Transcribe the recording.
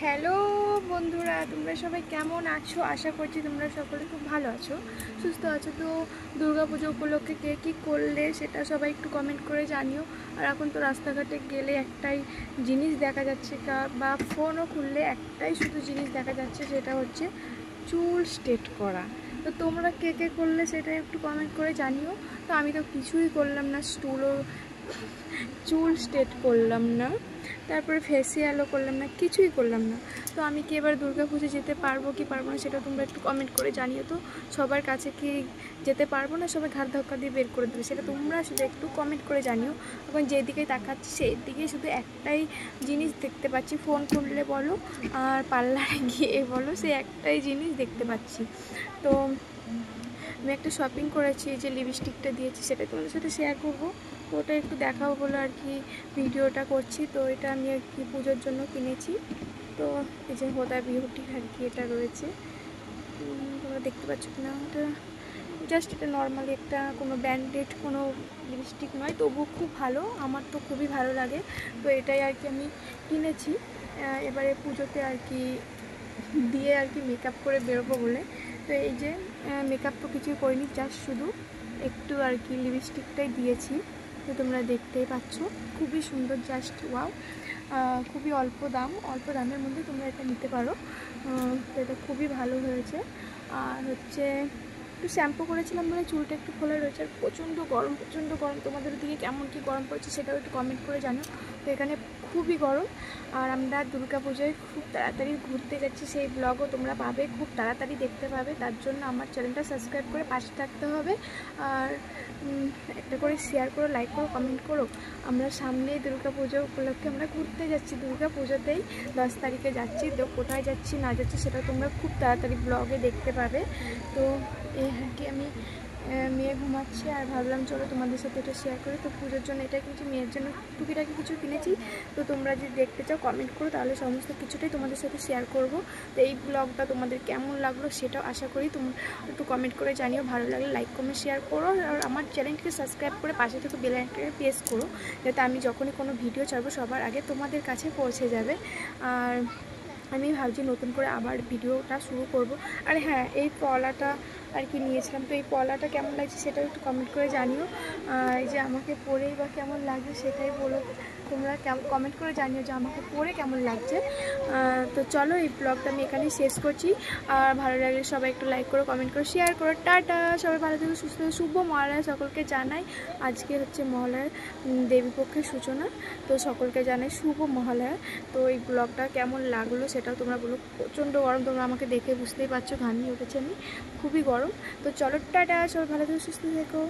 Hello বন্ধুরা, তোমরা সবাই কেমন আছো? আশা করছি তোমরা সকলে খুব ভালো আছো, সুস্থ আছো। তো দুর্গাপুজো উপলক্ষে কে কী করলে সেটা সবাই একটু কমেন্ট করে জানিও। আর এখন তো রাস্তাঘাটে গেলে একটাই জিনিস দেখা যাচ্ছে, বা ফোনও খুললে একটাই শুধু জিনিস দেখা যাচ্ছে, সেটা হচ্ছে চুল স্ট্রেট করা। তো তোমরা কে কে করলে সেটা একটু কমেন্ট করে জানিও। তো আমি তো কিছুই করলাম না, চুল স্ট্রেট করলাম না, তারপরে ফেসিয়ালও করলাম না, কিছুই করলাম না। তো আমি কি এবার দুর্গাপুজো যেতে পারবো কি পারবো না সেটা তোমরা একটু কমেন্ট করে জানিও। তো সবার কাছে কি যেতে পারবো না, সবাই ঘাট ধাক্কা দিয়ে বের করে দেবে, সেটা তোমরা শুধু একটু কমেন্ট করে জানিও। এখন যেদিকে তাকাচ্ছি সেই দিকে শুধু একটাই জিনিস দেখতে পাচ্ছি, ফোন খুললে বলো আর পার্লারে গিয়ে বলো, সেই একটাই জিনিস দেখতে পাচ্ছি। তো আমি একটা শপিং করেছি, যে লিপস্টিকটা দিয়েছি সেটা তোমাদের সাথে শেয়ার করবো। তো ওটা একটু দেখাবো বলে আর কি ভিডিওটা করছি। তো এটা আমি আর কি পুজোর জন্য কিনেছি। তো এই যে হোদা বিউটি আর কি এটা রয়েছে, তোমরা দেখতে পাচ্ছ কিনা, এটা জাস্ট এটা নর্মালি একটা কোনো ব্র্যান্ডেড কোনো লিপস্টিক নয়, তবু খুব ভালো, আমার তো খুবই ভালো লাগে। তো এটাই আর কি আমি কিনেছি এবারে পুজোতে আর কি দিয়ে আর কি মেকআপ করে বেরোবো বলে। তো এই যে মেকআপ তো কিছুই করিনি, জাস্ট শুধু একটু আর কি লিপস্টিকটাই দিয়েছি। তো তোমরা দেখতেই পাচ্ছ, খুবই সুন্দর, জাস্ট ওয়াও। খুবই অল্প দামের মধ্যে তোমরা এটা নিতে পারো। তো এটা খুবই ভালো হয়েছে। আর হচ্ছে একটু শ্যাম্পু করেছিলাম বলে চুলটা একটু খোলা রয়েছে। আর প্রচণ্ড গরম, তোমাদের দিকে কেমন কি গরম পড়ছে সেটাও একটু কমেন্ট করে জানো। তো এখানে খুবই গরম। আর আমরা দুর্গাপুজোয় খুব তাড়াতাড়ি ঘুরতে যাচ্ছি, সেই ব্লগও তোমরা পাবে, খুব তাড়াতাড়ি দেখতে পাবে। তার জন্য আমার চ্যানেলটা সাবস্ক্রাইব করে পাশে থাকতে হবে। আর একটা করে শেয়ার করো, লাইক করো, কমেন্ট করো। আমরা সামনেই দুর্গাপুজো উপলক্ষে আমরা ঘুরতে যাচ্ছি, দুর্গাপুজোতেই 10 তারিখে যাচ্ছি। তো কোথায় যাচ্ছি না যাচ্ছি সেটা তোমরা খুব তাড়াতাড়ি ব্লগে দেখতে পাবে। তো এই আর কি আমি মেয়ে ঘুমাচ্ছে আর ভাবলাম চলো তোমাদের সাথে এটা শেয়ার করি। তো পুজোর জন্য এটা কিনেছি, মেয়ের জন্য টুকিটাকি কিছু কিনেছি। তো তোমরা যদি দেখতে চাও কমেন্ট করো, তাহলে সমস্ত কিছুটাই তোমাদের সাথে শেয়ার করব। তো এই ব্লগটা তোমাদের কেমন লাগলো সেটাও আশা করি তোমরা একটু কমেন্ট করে জানিও। ভালো লাগলে লাইক কমেন্ট শেয়ার করো, আর আমার চ্যানেলটিকে সাবস্ক্রাইব করে পাশে থেকে বেল আইকনটাকে প্রেস করো, যাতে আমি যখনই কোনো ভিডিও ছাড়বো সবার আগে তোমাদের কাছে পৌঁছে যাবে। আর আমি ভাবছি নতুন করে আবার ভিডিওটা শুরু করব। আর হ্যাঁ, এই পলাটা আর কি নিয়েছিলাম, তো এই পলাটা কেমন লাগছে সেটাও একটু কমেন্ট করে জানিও। এই যে আমাকে পরেই বা কেমন লাগছে সেটাই বলো, তোমরা কমেন্ট করে জানিও যে আমাকে পরে কেমন লাগছে। তো চলো, এই ব্লগটা আমি এখানেই শেষ করছি। আর ভালো লাগলে সবাই একটু লাইক করো, কমেন্ট করো, শেয়ার করো। টাটা, সবাই ভালো থেকো, সুস্থ থেকো। শুভ মহালয়া সকলকে জানাই। আজকে হচ্ছে মহালয়ার দেবীপক্ষের সূচনা, তো সকলকে জানাই শুভ মহালয়া। তো এই ব্লগটা কেমন লাগলো সেটাও তোমরা বলো। প্রচণ্ড গরম, তোমরা আমাকে দেখে বুঝতেই পারছো, ঘামিয়ে উঠেছে আমি, খুবই গরম। তো চলো, টাটা, সবাই ভালো থেকো, সুস্থ থেকো।